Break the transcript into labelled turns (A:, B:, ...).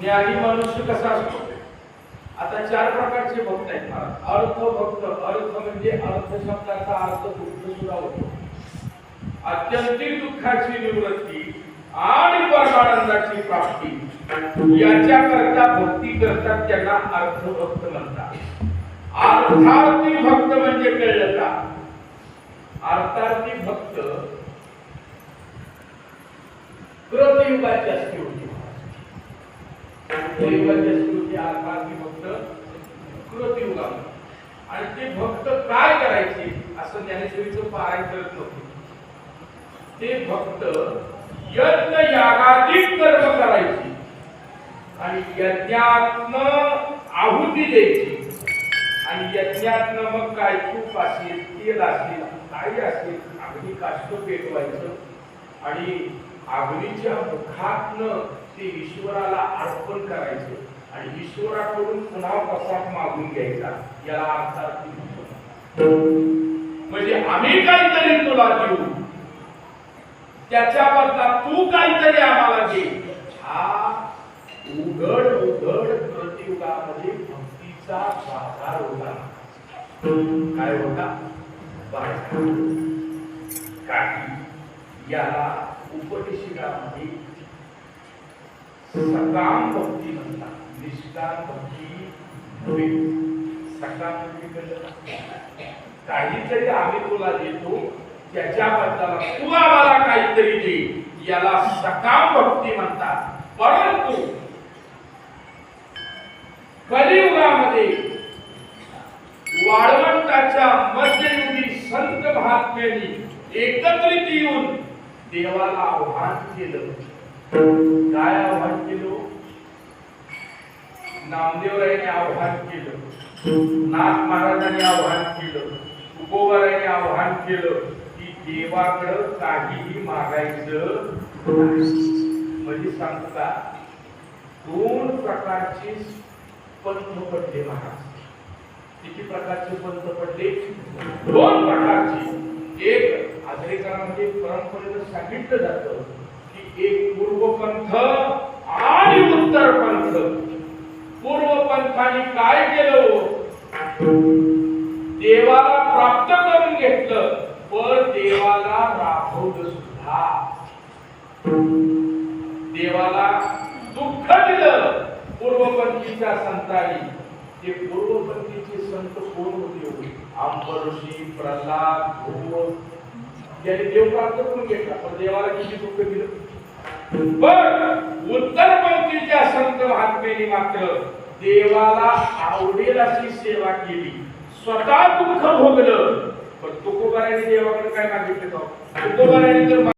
A: ज्ञानी मनुष्य कसा असतो? आता चार प्रकारचे भक्त आहेत महाराज. अर्थ भक्त, अर्थ म्हणजे अर्थ शब्दाचा अर्थ दुःख सुद्धा होतो. अत्यंतिक दुःखाची निवृत्ती आणि परमानंदाची प्राप्ती याच्या करता भक्ती करतात, त्यांना अर्थ भक्त म्हणतात. अर्थार्थी भक्त म्हणजे कळलं का? अर्थार्थी भक्त कृतयुगाची असती होती. कृतयुगाची असती होती अर्थार्थी भक्त कृतयुगा. आणि ते भक्त काय करायचे असं ज्ञानेश्वरीचं पारायण करत नव्हते. ते भक्त यज्ञ यागाधिक कर्म करायचे आणि यज्ञातनं आहुती द्यायची. आणि यज्ञातनं मग काय तूप असेल, तेल असेल, काही असेल, अग्नी काष्ट पेटवायचं आणि अग्नीच्या मुखातनं ते ईश्वराला अर्पण करायचं आणि ईश्वराकडून पुन्हा प्रसाद मागून घ्यायचा. याला अर्थार्थी भक्त. म्हणजे आम्ही काहीतरी तुला देऊ, त्याच्या बदलात तू काहीतरी आम्हाला दे. हा उघड उघड प्रतियुगामध्ये भक्तीचा बाजार होता. काय होता? बाजार. काही याला उपदेशिकामध्ये सकाम भक्ती म्हणतात. निष्काम भक्ती नव्हे. सकाम भक्ती काहीतरी आम्ही तुला देतो, त्याच्या बद्दल तू आम्हाला काहीतरी दे, याला सकाम भक्ती म्हणतात. परंतु कलियुगामध्ये वाळवंटाच्या मध्ययुगी संत महात्म्यांनी एकत्रित येऊन देवाला आव्हान केलं. काय आव्हान केलं? नामदेवरायांनी आव्हान केलं, नाथ महाराजांनी आव्हान केलं, तुकोबारायांनी आव्हान केलं की देवाकडे काहीही मागायचं नाही. म्हणजे सांगतो का, दोन प्रकारचे पंथ पडले महाराज. किती प्रकारचे पंथ पडले? दोन प्रकारचे. एक आदरेकरांमध्ये परंपरेनं सांगितलं जातं की एक पूर्व पंथ आणि उत्तर पंथ. पूर्व पंथाने काय केलं? देवाला प्राप्त करून घेतलं, पण देवाला राबवलं सुद्धा. देवाला दुःख दिलं पूर्वपंथीच्या संतांनी. ते पूर्वपंथीचे संत कोण होते? अंबऋषी, प्रल्हाद, ध्रुव यांनी देव प्राप्त करून घेतला, पण देवाला किती दुःख दिलं. पण उत्तरपंथीच्या संत महात्म्यांनी मात्र देवाला आवडेल अशी सेवा केली, स्वतः दुःख भोगलं. पण तुकोबारायांनी देवाकडे काय मागितलं? तुकोबारायांनी तर